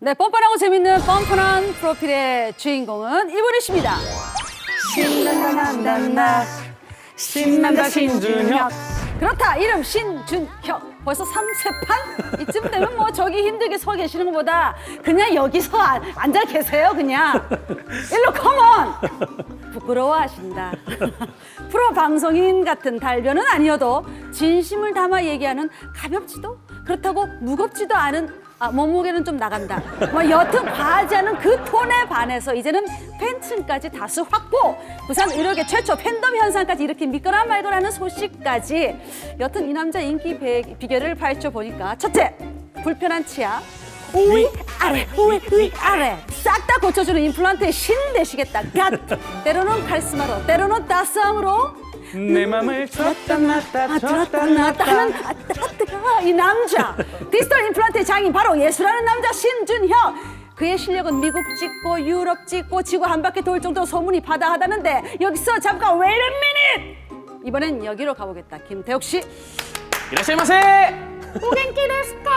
네, 뻔뻔하고 재밌는 뻔뻔한 프로필의 주인공은 이분이십니다. 신난다 신난다 신준혁. 그렇다, 이름 신준혁. 벌써 3세판? 이쯤 되면 뭐 저기 힘들게 서 계시는 것보다 그냥 여기서 앉아 계세요, 그냥. 일로 컴온! 부끄러워하신다. 프로 방송인 같은 달변은 아니어도 진심을 담아 얘기하는 가볍지도 그렇다고 무겁지도 않은 몸무게는 좀 나간다. 뭐 여튼 과하지 않은 그 톤에 반해서 이제는 팬층까지 다수 확보. 부산 의료계 최초 팬덤 현상까지 일으킨 믿거나 말거라는 소식까지. 여튼 이 남자 인기 비결을 파헤쳐보니까 첫째, 불편한 치아. 위 아래 싹 다 고쳐주는 임플란트의 신 되시겠다. 갓. 때로는 카리스마로 때로는 따스함으로 내 맘을 줬다 놨다 들었다 놨다 하는 뜨거워 이 남자. 디지털 임플란트의 장인 바로 예술하는 남자 신준혁. 그의 실력은 미국 찍고 유럽 찍고 지구 한 바퀴 돌 정도로 소문이 바다하다는데 여기서 잠깐 wait a minute. 이번엔 여기로 가보겠다. 김태욱 씨. 이라시마세. 오겐키 데스까?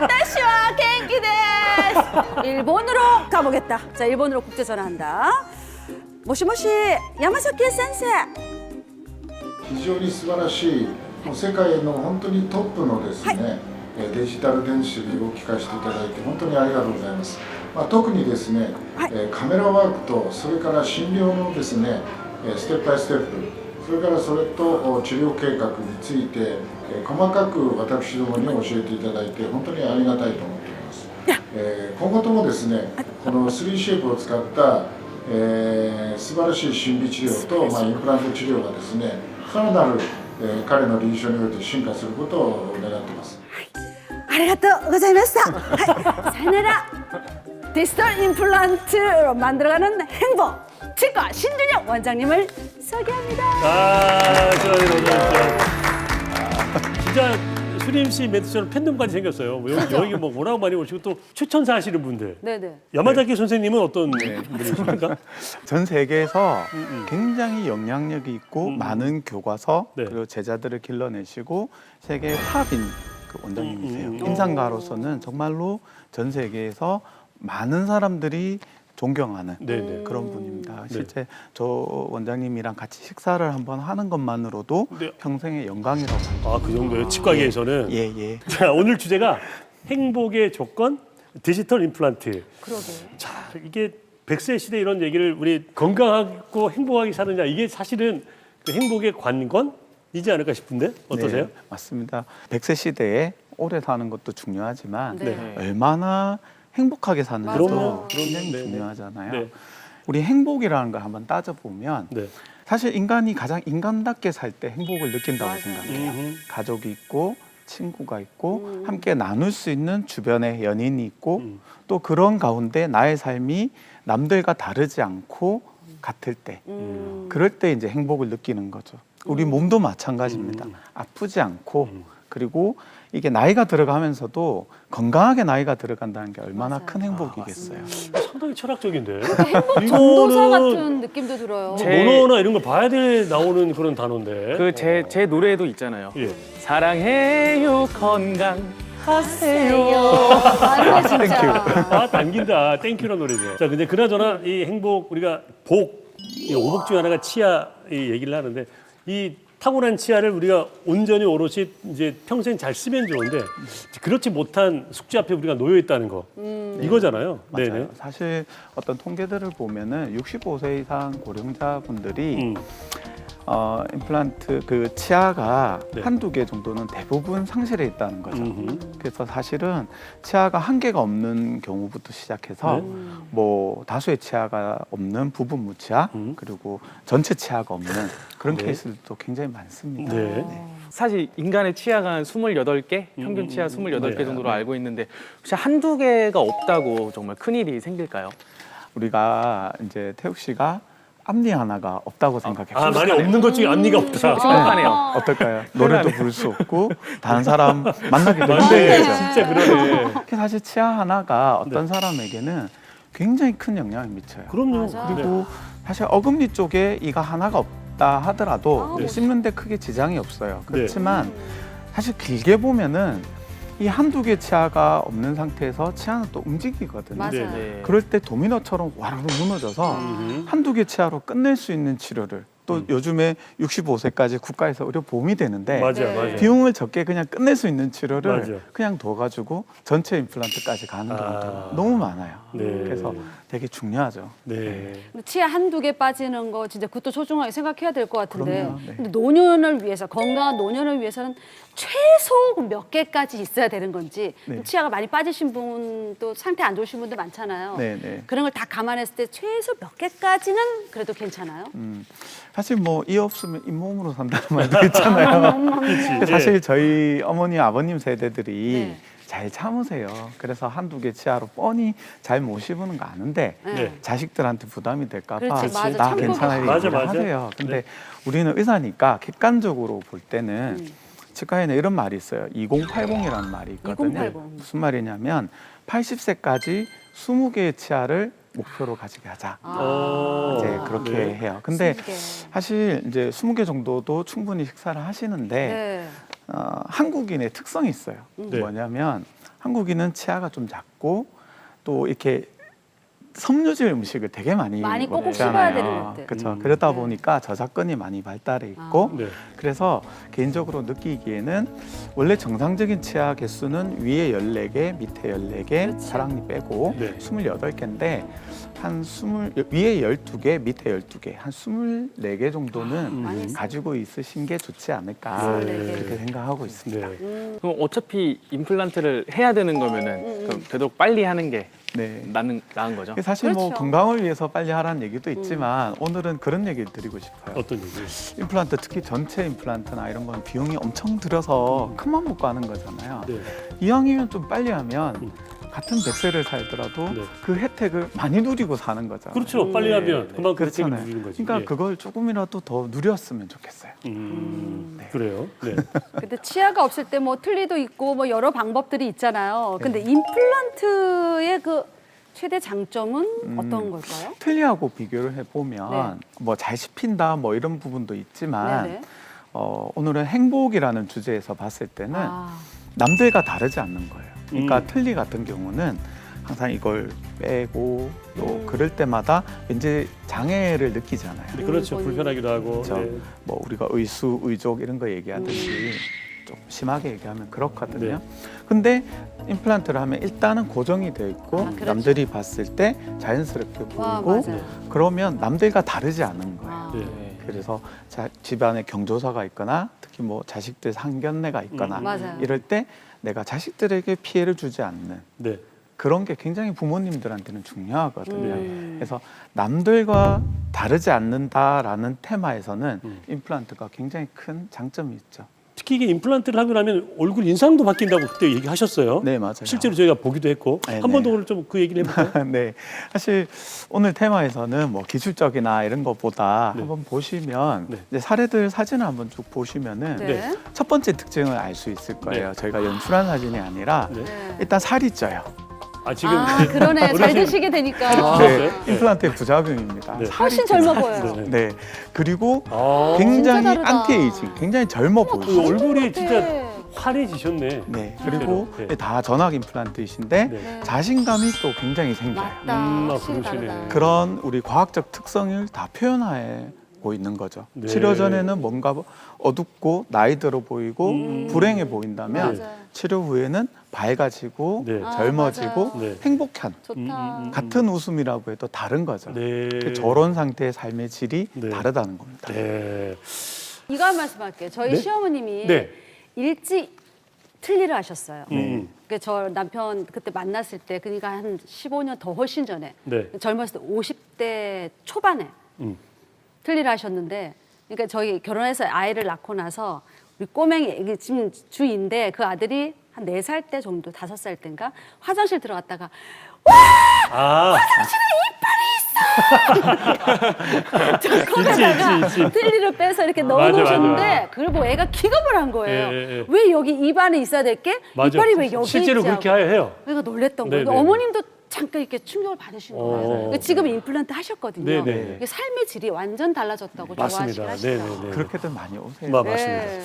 와타시와 겐키 데스. 일본으로 가보겠다. 자, 일본으로 국제 전화한다. 모시모시 야마사키 센세. 非常に素晴らしいもう世界の本当にトップのですね、デジタル電子を聞かせていただいて本当にありがとうございます。特にですね、カメラワークとそれから診療のですね、ステップバイステップ、それからそれと治療計画について、細かく私どもに教えていただいて本当にありがたいと思っています。今後ともですね、この3シェイプを使った、素晴らしい心理治療と、インプラント治療がですね、さらなる、彼の臨床において進化することを願っています。ありがとうございました。はい、さよなら。디지털 임플란트로 만들어가는 행복. 치과 신준혁 원장님을 소개합니다. 좋아요. 진짜 수림 씨 멘트처럼 팬덤까지 생겼어요. 여기 뭐 워낙 많이 오시고 또 최천사 하시는 분들. 네네. 야마자키 선생님은 어떤 분이십니까? 전 세계에서 굉장히 영향력이 있고 많은 교과서 네. 그리고 제자들을 길러내시고 세계 탑인 그 원장님이세요. 임상가로서는 정말로 전 세계에서 많은 사람들이 존경하는 네네. 그런 분입니다. 실제 저 원장님이랑 같이 식사를 한번 하는 것만으로도 네. 평생의 영광이라고 합니다. 아, 그 정도예요. 치과계에서는. 예. 자, 오늘 주제가 행복의 조건 디지털 임플란트. 그러게. 자, 이게 100세 시대 이런 얘기를 우리 건강하고 행복하게 사느냐 이게 사실은 그 행복의 관건이지 않을까 싶은데 어떠세요? 네, 맞습니다. 100세 시대에 오래 사는 것도 중요하지만 네. 얼마나 행복하게 사는 맞아요. 것도 그럼요. 굉장히 네, 네. 중요하잖아요. 네. 우리 행복이라는 걸 한번 따져보면 네. 사실 인간이 가장 인간답게 살 때 행복을 느낀다고 맞아요. 생각해요. 가족이 있고 친구가 있고 함께 나눌 수 있는 주변에 연인이 있고 또 그런 가운데 나의 삶이 남들과 다르지 않고 같을 때 그럴 때 이제 행복을 느끼는 거죠. 우리 몸도 마찬가지입니다. 아프지 않고 그리고 이게 나이가 들어가면서도 건강하게 나이가 들어간다는 게 얼마나 맞아요. 큰 행복이겠어요. 상당히 철학적인데. 행복 전도사 같은 느낌도 들어요. 모노나 이런 거 봐야 돼 나오는 그런 단어인데. 그 제 노래도 있잖아요. 예. 사랑해요 건강하세요. 맞네, 진짜. 아, 당긴다. 땡큐란 노래죠. 자, 근데 그나저나 이 행복 우리가 이 오복 중에 하나가 치아 이 얘기를 하는데 이 타고난 치아를 우리가 온전히 오롯이 이제 평생 잘 쓰면 좋은데 그렇지 못한 숙제 앞에 우리가 놓여 있다는 거 이거잖아요. 맞아요. 네네. 사실 어떤 통계들을 보면은 65세 이상 고령자분들이 임플란트 그 치아가 네. 한두 개 정도는 대부분 상실해 있다는 거죠. 그래서 사실은 치아가 한 개가 없는 경우부터 시작해서 네. 뭐 다수의 치아가 없는 부분 무치아 그리고 전체 치아가 없는 그런 네. 케이스들도 굉장히 많습니다. 네. 사실 인간의 치아가 한 28개, 평균 치아 28개 네. 정도로 알고 있는데 혹시 한두 개가 없다고 정말 큰일이 생길까요? 우리가 이제 태욱 씨가 앞니 하나가 없다고 생각해요. 아, 많이 없는 것 중에 앞니가 없다. 심각하네요. 어떨까요? 노래도 부를 수 없고 다른 사람 만나기도 네, 힘들죠. 진짜 그러네. 사실 치아 하나가 어떤 사람에게는 굉장히 큰 영향을 미쳐요. 그럼요. 맞아. 그리고 사실 어금니 쪽에 이가 하나가 없다 하더라도 네. 씹는데 크게 지장이 없어요. 그렇지만 사실 길게 보면은 이 한두 개 치아가 없는 상태에서 치아는 또 움직이거든요. 맞아요. 네. 그럴 때 도미노처럼 와르르 무너져서 한두 개 치아로 끝낼 수 있는 치료를 또 요즘에 65세까지 국가에서 의료 보험이 되는데 맞아요, 네. 맞아요. 비용을 적게 그냥 끝낼 수 있는 치료를 맞아요. 그냥 둬가지고 전체 임플란트까지 가는 경우가 너무 많아요. 네. 그래서 되게 중요하죠. 네. 치아 한두 개 빠지는 거 진짜 그것도 소중하게 생각해야 될 것 같은데. 그럼요, 네. 근데 노년을 위해서 건강한 노년을 위해서는 최소 몇 개까지 있어야 되는 건지. 네. 치아가 많이 빠지신 분도 상태 안 좋으신 분들 많잖아요. 네, 네. 그런 걸 다 감안했을 때 최소 몇 개까지는 그래도 괜찮아요. 사실 뭐 이 없으면 잇몸으로 산다는 말도 있잖아요. 그치. 사실 네. 저희 어머니 아버님 세대들이 네. 잘 참으세요. 그래서 한두 개 치아로 뻔히 잘 못 씹는 거 아는데 네. 자식들한테 부담이 될까 봐 그렇지, 맞아. 나 참고 괜찮아요 맞아, 얘기를 맞아. 하세요. 근데 네. 우리는 의사니까 객관적으로 볼 때는 치과에는 이런 말이 있어요. 2080이라는 말이 있거든요. 2080. 무슨 말이냐면 80세까지 20개의 치아를 목표로 가지게 하자. 이제 그렇게 네. 해요. 근데 20개. 사실 이제 20개 정도도 충분히 식사를 하시는데 네. 한국인의 특성이 있어요. 네. 뭐냐면 한국인은 치아가 좀 작고 또 이렇게 섬유질 음식을 되게 많이 꼭꼭 먹잖아요. 씹어야 되는 것들. 그렇죠. 그러다 네. 보니까 저작근이 많이 발달해 있고 네. 그래서 개인적으로 느끼기에는 원래 정상적인 치아 개수는 위에 14개, 밑에 14개, 그렇지. 사랑니 빼고 네. 28개인데 위에 12개, 밑에 12개, 한 24개 정도는 많이 있어요. 가지고 있으신 게 좋지 않을까 네. 그렇게 생각하고 있습니다. 네. 그럼 어차피 임플란트를 해야 되는 거면은 그럼 되도록 빨리 하는 게 네. 나은 거죠? 사실 뭐 그렇죠. 건강을 위해서 빨리 하라는 얘기도 있지만 오늘은 그런 얘기를 드리고 싶어요. 어떤 얘기? 임플란트 특히 전체 임플란트나 이런 건 비용이 엄청 들어서 큰맘 먹고 하는 거잖아요. 네. 이왕이면 좀 빨리 하면 같은 100세를 살더라도 네. 그 혜택을 많이 누리고 사는 거잖아요. 그렇죠. 빨리 하면 그만큼 혜택을 그렇잖아요. 누리는 거지. 그러니까 예. 그걸 조금이라도 더 누렸으면 좋겠어요. 그래요. 네. 근데 치아가 없을 때 뭐 틀니도 있고 뭐 여러 방법들이 있잖아요. 근데 임플란트의 그 최대 장점은 어떤 걸까요? 틀니하고 비교를 해보면 네. 뭐 잘 씹힌다 뭐 이런 부분도 있지만 네네. 오늘은 행복이라는 주제에서 봤을 때는 아, 남들과 다르지 않는 거예요. 그러니까 음. 틀니 같은 경우는 항상 이걸 빼고 또 그럴 때마다 왠지 장애를 느끼잖아요. 네, 그렇죠. 본인. 불편하기도 하고. 그렇죠. 네. 뭐 우리가 의수, 의족 이런 거 얘기하듯이 좀 심하게 얘기하면 그렇거든요. 네. 근데 임플란트를 하면 일단은 고정이 돼 있고 아, 그렇죠. 남들이 봤을 때 자연스럽게 와, 보이고 맞아요. 그러면 남들과 다르지 않은 거예요. 아. 네. 그래서 집안에 경조사가 있거나 특히 뭐 자식들 상견례가 있거나 맞아요. 이럴 때 내가 자식들에게 피해를 주지 않는 네. 그런 게 굉장히 부모님들한테는 중요하거든요. 음. 그래서 남들과 다르지 않는다라는 테마에서는 임플란트가 굉장히 큰 장점이 있죠. 특히 이게 임플란트를 하고 나면 얼굴 인상도 바뀐다고 그때 얘기하셨어요. 네, 맞아요. 실제로 저희가 보기도 했고 네, 한 번 더 네. 오늘 좀 그 얘기를 해볼까요? 네, 사실 오늘 테마에서는 뭐 기술적이나 이런 것보다 네. 한번 보시면 네. 이제 사례들 사진을 한번 쭉 보시면은 네. 첫 번째 특징을 알 수 있을 거예요. 저희가 연출한 사진이 아니라 네. 네. 일단 살이 쪄요. 아 지금 아, 그러네. 잘 어르신- 드시게 되니까. 네, 네. 임플란트의 부작용입니다. 네. 살이 훨씬 쪄요. 젊어 보여요. 네. 네, 그리고 아, 굉장히 진짜 다르다. 안티에이징, 굉장히 젊어 그 보이시죠. 얼굴이 진짜 네. 환해지셨네. 네, 그리고 네. 다 전악 임플란트이신데 네. 자신감이 또 굉장히 생겨요. 맞다. 아, 확실히 그러시네. 다르다. 그런 우리 과학적 특성을 다 표현하고 있는 거죠. 네. 치료 전에는 뭔가 어둡고 나이 들어 보이고 불행해 보인다면 맞아요. 치료 후에는 밝아지고 네. 아, 젊어지고 맞아요. 네. 행복한 좋다. 같은 웃음이라고 해도 다른 거죠. 네. 저런 상태의 삶의 질이 네. 다르다는 겁니다. 네. 이거 한 말씀 할게요. 저희 네? 시어머님이 네. 일찍 틀니를 하셨어요. 음. 그저 남편 그때 만났을 때 그러니까 한 15년 더 훨씬 전에 네. 젊었을 때 50대 초반에 음. 틀니를 하셨는데 그러니까 저희 결혼해서 아이를 낳고 나서 우리 꼬맹이 이게 지금 주인데 그 아들이 한 4살 때 정도 5살 때인가 화장실 들어갔다가 아, 컵에다가 있지, 있지. 틀니를 빼서 이렇게 맞아, 넣어놓으셨는데 맞아. 그걸 보고 애가 기겁을 한 거예요. 예, 예, 예. 왜 여기 입안에 있어야 될 게 맞아. 이빨이 왜 여기 실제로 있지? 그렇게 하고. 해요. 그러니까 놀랬던 네, 거예요. 네, 어머님도 잠깐 이렇게 충격을 받으신 거예요. 그러니까 지금 임플란트 하셨거든요. 네, 네. 이게 삶의 질이 완전 달라졌다고 맞습니다. 좋아하시긴 네, 하시더라고요. 네, 네. 그렇게들 많이 오세요. 맞습니다. 네.